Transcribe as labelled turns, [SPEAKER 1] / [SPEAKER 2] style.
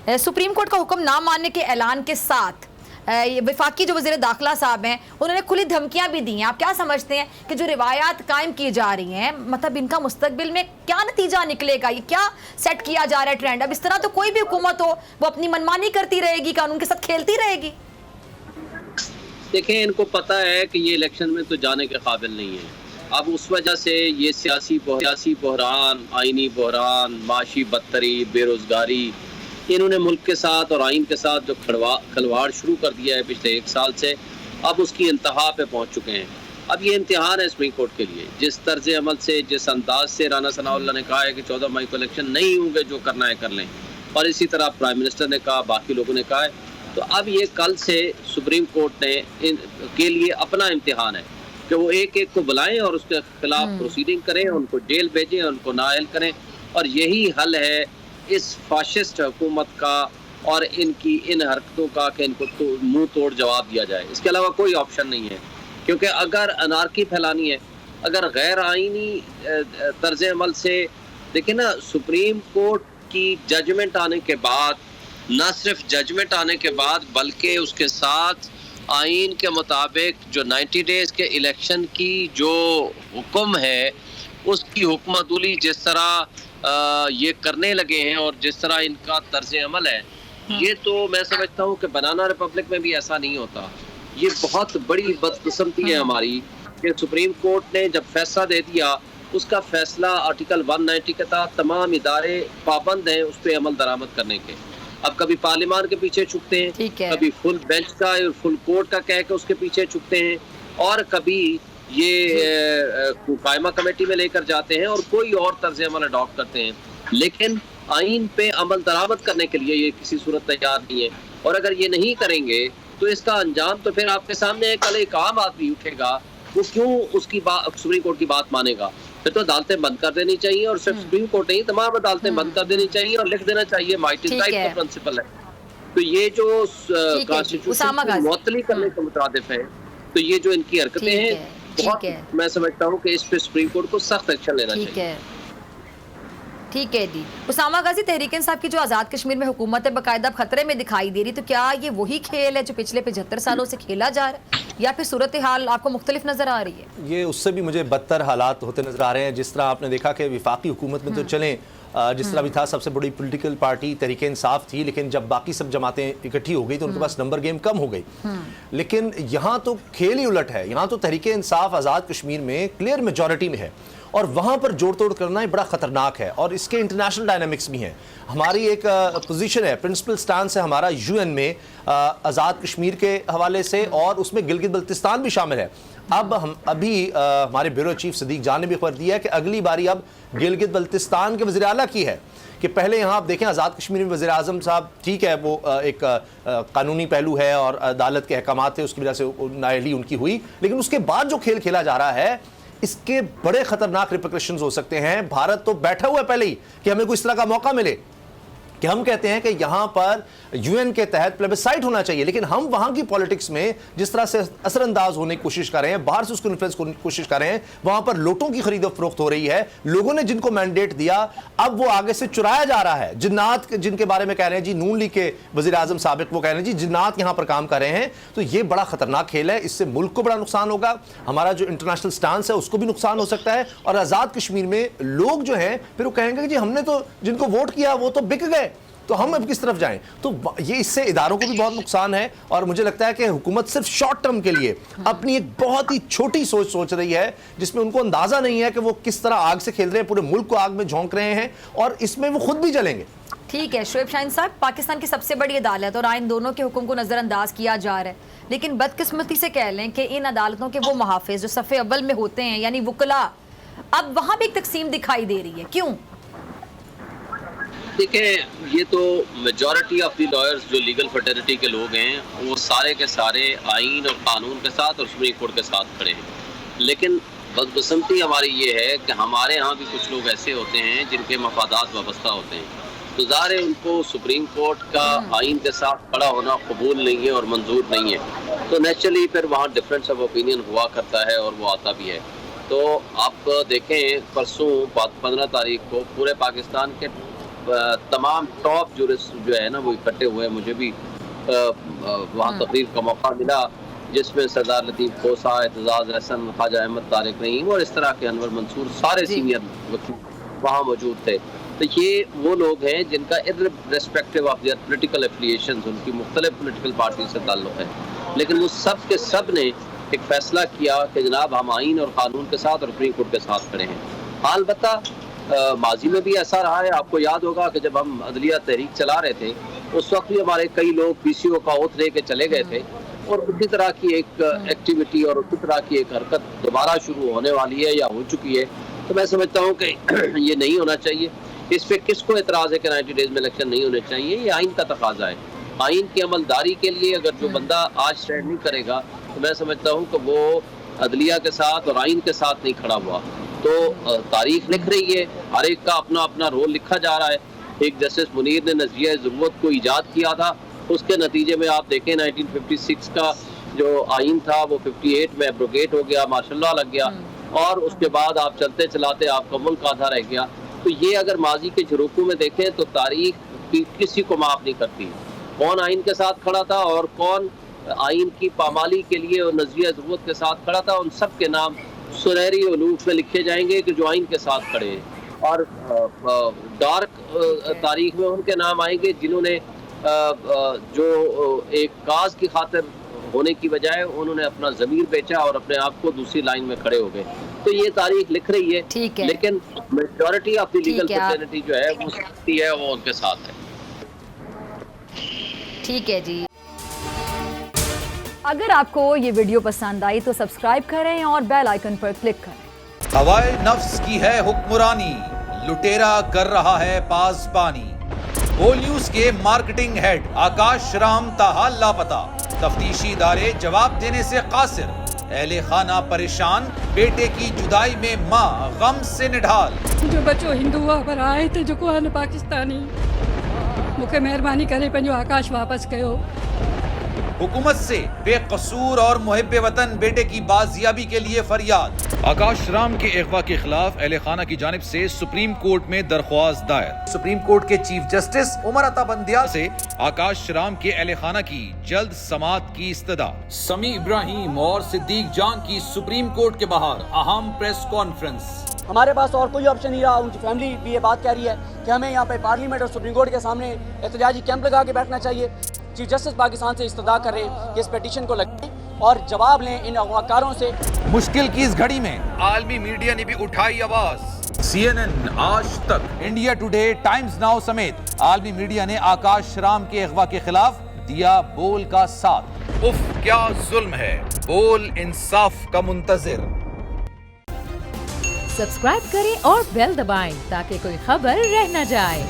[SPEAKER 1] Supreme court का हुक्म ना मानने के ऐलान के साथ वफाकी जो वज़ीर दाखिला साहब हैं उन्होंने खुली धमकियां भी दी हैं। आप क्या समझते हैं कि जो रिवायात कायम की जा रही हैं, मतलब इनका मुस्तकबिल में क्या नतीजा निकलेगा? ये क्या सेट किया जा रहा है ट्रेंड? अब इस तरह तो कोई भी हुकूमत हो वो अपनी मनमानी करती रहेगी, कानून के साथ खेलती रहेगी।
[SPEAKER 2] देखें, इनको पता है कि ये इलेक्शन में तो जाने के काबिल नहीं है। अब उस वजह से ये सियासी बहरान, आइनी बहरान, माशी बदतरी, बेरोज़गारी, इन्होंने मुल्क के साथ और आइन के साथ जो खलवाड़ शुरू कर दिया है पिछले 1 साल से, अब उसकी इंतहा पे पहुंच चुके हैं। अब ये इम्तिहान है सुप्रीम कोर्ट के लिए। जिस तर्ज अमल से, जिस अंदाज से राना सनाउल्लाह ने कहा है कि 14 मई को इलेक्शन नहीं होंगे, जो करना है कर लें, और इसी तरह प्राइम मिनिस्टर ने कहा, बाकी लोगों ने कहा है, तो अब ये कल से सुप्रीम कोर्ट ने के लिए अपना इम्तिहान है कि वो एक एक को बुलाएं और उसके खिलाफ प्रोसीडिंग करें, उनको जेल भेजें, उनको नाअहल करें। और यही हल है इस फाशिस्ट हुकूमत का और इनकी इन हरकतों का कि इनको मुंह तोड़ जवाब दिया जाए। इसके अलावा कोई ऑप्शन नहीं है, क्योंकि अगर अनारकी फैलानी है, अगर गैर आइनी तर्ज अमल से, देखिए ना, सुप्रीम कोर्ट की जजमेंट आने के बाद, न सिर्फ जजमेंट आने के बाद बल्कि उसके साथ आइन के मुताबिक जो 90 डेज़ के इलेक्शन की जो हुक्म है, उसकी हुक्मतुली जिस तरह ये करने लगे हैं और जिस तरह इनका तर्ज अमल है, ये तो मैं समझता हूँ कि बनाना रिपब्लिक में भी ऐसा नहीं होता। ये बहुत बड़ी बदकिस्मती है हमारी कि सुप्रीम कोर्ट ने जब फैसला दे दिया, उसका फैसला आर्टिकल 190 के तहत तमाम इदारे पाबंद हैं उस पर अमल दरामद करने के। अब कभी पार्लियामान के पीछे छुपते हैं, कभी फुल बेंच का और फुल कोर्ट का कह के उसके पीछे छुपते हैं, और कभी ये कायमा कमेटी में लेकर जाते हैं और कोई और तर्ज अमल अडॉप्ट करते हैं। लेकिन आइन पे अमल दरामद करने के लिए ये किसी सूरत तैयार नहीं है। और अगर ये नहीं करेंगे तो इसका अंजाम तो फिर आपके सामने है। कल एक आम आदमी उठेगा, वो क्यों उसकी बात, सुप्रीम कोर्ट की बात मानेगा? फिर तो अदालतें बंद कर देनी चाहिए, और सिर्फ सुप्रीम कोर्ट नहीं, तमाम अदालतें बंद कर देनी चाहिए और लिख देना चाहिए माइट इज राइट का प्रिंसिपल है। तो ये जो कॉन्स्टिट्यूशन को मुअत्तली करने के मुताबिक है, तो ये जो इनकी हरकतें हैं, बहुत मैं समझता हूँ कि इस पे सुप्रीम कोर्ट को सख्त एक्शन लेना चाहिए।
[SPEAKER 1] ठीक है जी। उसामा गाजी, तहरीक इंसाफ की जो आज़ाद कश्मीर में हुकूमत है बाकायदा खतरे में दिखाई दे रही, तो क्या ये वही खेल है जो पिछले 75 सालों से खेला जा रहा है, या फिर सूरत हाल आपको मुख्तलिफ नज़र आ रही है?
[SPEAKER 3] ये उससे भी मुझे बदतर हालात होते नज़र आ रहे हैं। जिस तरह आपने देखा कि वफाकी हुकूमत में तो चलें, जिस तरह भी था, सबसे बड़ी पॉलिटिकल पार्टी तहरीक इंसाफ थी, लेकिन जब बाकी सब जमातें इकट्ठी हो गई तो उनके पास नंबर गेम कम हो गई। लेकिन यहाँ तो खेल ही उलट है। यहाँ तो तहरीक इंसाफ आज़ाद कश्मीर में क्लियर मेजॉरिटी में है, और वहाँ पर जोड़ तोड़ करना ही बड़ा ख़तरनाक है, और इसके इंटरनेशनल डायनामिक्स भी हैं। हमारी एक पोजीशन है, प्रिंसिपल स्टांस है हमारा यूएन में आज़ाद कश्मीर के हवाले से, और उसमें गिलगित बल्तिस्तान भी शामिल है। अब हम अभी हमारे ब्यूरो चीफ सदीक जान ने भी खबर दी है कि अगली बारी अब गिलगित बल्तिस्तान के वज़ीर आला की है। कि पहले यहाँ आप देखें, आज़ाद कश्मीर में वज़ीर आज़म साहब, ठीक है, वो एक कानूनी पहलू है और अदालत के अहकाम थे, उसकी वजह से नाअहली उनकी हुई, लेकिन उसके बाद जो खेल खेला जा रहा है, इसके बड़े खतरनाक रिपरकशंस हो सकते हैं। भारत तो बैठा हुआ है पहले ही कि हमें कोई इस तरह का मौका मिले, कि हम कहते हैं कि यहां पर यूएन के तहत प्लेबिसाइट होना चाहिए, लेकिन हम वहां की पॉलिटिक्स में जिस तरह से असरअंदाज होने की कोशिश कर रहे हैं, बाहर से उसको इन्फ्लुएंस करने की कोशिश कर रहे हैं, वहां पर लोटों की खरीदो फरोख्त हो रही है। लोगों ने जिनको मैंडेट दिया, अब वो आगे से चुराया जा रहा है। जिन्नात जिनके बारे में कह रहे हैं जी, नून लीग के वज़ीर आज़म साबिक, वो कह रहे हैं जी जिन्नात यहां पर काम कर रहे हैं। तो ये बड़ा खतरनाक खेल है। इससे मुल्क को बड़ा नुकसान होगा, हमारा जो इंटरनेशनल स्टांस है उसको भी नुकसान हो सकता है, और आज़ाद कश्मीर में लोग जो हैं फिर वो कहेंगे कि जी हमने तो जिनको वोट किया वो तो बिक गए, तो हम अब किस तरफ जाएं? तो ये इससे इदारों को भी बहुत नुकसान है, और मुझे लगता है कि हुकूमत सिर्फ शॉर्ट टर्म के लिए अपनी एक बहुत ही छोटी सोच रही है, जिसमें उनको अंदाजा नहीं है कि वो किस तरह आग से खेल रहे हैं, पूरे मुल्क को आग में झोंक रहे हैं, और इसमें वो खुद भी जलेंगे।
[SPEAKER 1] ठीक है शोएब शाहीन साहब, पाकिस्तान की सबसे बड़ी अदालत और आइन दोनों के हुक्म को नज़रअंदाज किया जा रहा है, लेकिन बदकिस्मती से कह लें कि इन अदालतों के वो मुहाफिज जो सफ़े अव्वल में होते हैं, यानी वकला, अब वहाँ भी एक तकसीम दिखाई दे रही है। क्यों?
[SPEAKER 2] देखें, ये तो मेजॉरिटी ऑफ दी लॉयर्स जो लीगल फर्टर्निटी के लोग हैं, वो सारे के सारे आइन और कानून के साथ और सुप्रीम कोर्ट के साथ खड़े हैं। लेकिन बदकिस्मती हमारी ये है कि हमारे यहाँ भी कुछ लोग ऐसे होते हैं जिनके मफादात वाबस्ता होते हैं, तो ज़ाहिर है उनको सुप्रीम कोर्ट का आइन के साथ खड़ा होना कबूल नहीं है और मंजूर नहीं है। तो नेचुरली फिर वहाँ डिफरेंस ऑफ ओपिनियन हुआ करता है, और वो आता भी है। तो आप देखें, परसों 15 तारीख को पूरे पाकिस्तान के تمام ٹاپ جورسٹ جو ہے نا وہ اکٹھے ہوئے. مجھے بھی وہاں تقریر کا موقع ملا جس میں سردار لطیف کھوسا، اعتزاز احسن، خواجہ احمد طارق نعیم اور اس طرح کے انور منصور سارے سینئر وکیل وہاں موجود تھے. تو یہ وہ لوگ ہیں جن کا irrespective of their political affiliations ان کی مختلف پولیٹیکل پارٹی سے تعلق ہے، لیکن وہ سب کے سب نے ایک فیصلہ کیا کہ جناب ہم آئین اور قانون کے ساتھ اور سپریم کورٹ کے ساتھ کھڑے ہیں. البتہ ماضی میں بھی ایسا رہا ہے. آپ کو یاد ہوگا کہ جب ہم عدلیہ تحریک چلا رہے تھے اس وقت بھی ہمارے کئی لوگ پی سی او کا اوتھ لے کے چلے گئے تھے، اور اسی طرح کی ایک ایکٹیویٹی اور اسی طرح کی ایک حرکت دوبارہ شروع ہونے والی ہے یا ہو چکی ہے. تو میں سمجھتا ہوں کہ یہ نہیں ہونا چاہیے. اس پہ کس کو اعتراض ہے کہ 90 ڈیز میں الیکشن نہیں ہونے چاہیے؟ یہ آئین کا تقاضا ہے. آئین کی عملداری کے لیے اگر جو بندہ آج اسٹینڈ نہیں کرے گا تو میں سمجھتا ہوں کہ وہ عدلیہ کے ساتھ اور آئین کے ساتھ نہیں کھڑا ہوا. تو تاریخ لکھ رہی ہے، ہر ایک کا اپنا اپنا رول لکھا جا رہا ہے. ایک جسٹس منیر نے نظریہ ضرورت کو ایجاد کیا تھا، اس کے نتیجے میں آپ دیکھیں 1956 کا جو آئین تھا وہ 58 میں ایبروگیٹ ہو گیا، ماشاء اللہ لگ گیا، اور اس کے بعد آپ چلتے چلاتے آپ کا ملک آدھا رہ گیا. تو یہ اگر ماضی کے جھروکوں میں دیکھیں تو تاریخ کسی کو معاف نہیں کرتی. کون آئین کے ساتھ کھڑا تھا اور کون آئین کی پامالی کے لیے اور نظریہ ضرورت کے ساتھ کھڑا تھا، ان سب کے نام سنہری علوف میں لکھے جائیں گے کہ جو آئین کے ساتھ کھڑے ہیں. اور ڈارک تاریخ میں ان کے نام آئیں گے جنہوں نے جو ایک کاز کی خاطر ہونے کی بجائے انہوں نے اپنا ضمیر بیچا اور اپنے آپ کو دوسری لائن میں کھڑے ہو گئے. تو یہ تاریخ لکھ رہی ہے، لیکن majority of the legal fraternity جو ہے وہ سکتی ہے، وہ ان کے ساتھ ہے.
[SPEAKER 1] ٹھیک ہے جی. اگر آپ کو یہ ویڈیو پسند آئی تو سبسکرائب کریں اور بیل آئیکن پر کلک کریں.
[SPEAKER 4] ہوائے نفس کی ہے حکمرانی، لٹیرا کر رہا ہے پاسبانی. بول نیوز کے مارکیٹنگ ہیڈ آکاش رام تاحال لاپتہ، تفتیشی ادارے جواب دینے سے قاصر. اہل خانہ پریشان، بیٹے کی جدائی میں ماں غم سے نڈھال.
[SPEAKER 5] جو بچو ہندو پر آئے تھے جو کو پاکستانی، مجھے مہربانی کرے پنجو آکاش واپس کयो.
[SPEAKER 4] حکومت سے بے قصور اور محب وطن بیٹے کی بازیابی کے لیے فریاد. آکاش رام کے اغوا کے خلاف اہل خانہ کی جانب سے سپریم کورٹ میں درخواست دائر. سپریم کورٹ کے چیف جسٹس عمر عطا بندیال سے آکاش رام کے اہل خانہ کی جلد سماعت کی استدعا. سمیع ابراہیم اور صدیق جان کی سپریم کورٹ کے باہر اہم پریس کانفرنس.
[SPEAKER 6] ہمارے پاس اور کوئی آپشن نہیں رہا. ان کی فیملی بھی یہ بات کہہ رہی ہے کہ ہمیں یہاں پہ پارلیمنٹ اور سپریم کورٹ کے سامنے احتجاجی کیمپ لگا کے بیٹھنا چاہیے. چیف جسٹس پاکستان سے استدعا کر رہے ہیں کہ اس پیٹیشن کو لگیں اور جواب لیں ان اغواکاروں سے.
[SPEAKER 4] مشکل کی اس گھڑی میں عالمی میڈیا نے بھی اٹھائی آواز. CNN، آج تک، انڈیا ٹوڈے، ٹائمز ناؤ سمیت عالمی میڈیا نے آکاش رام کے اغوا کے خلاف دیا بول کا ساتھ. اف کیا ظلم ہے، بول انصاف کا منتظر.
[SPEAKER 7] سبسکرائب کریں اور بیل دبائیں تاکہ کوئی خبر رہ نہ جائے.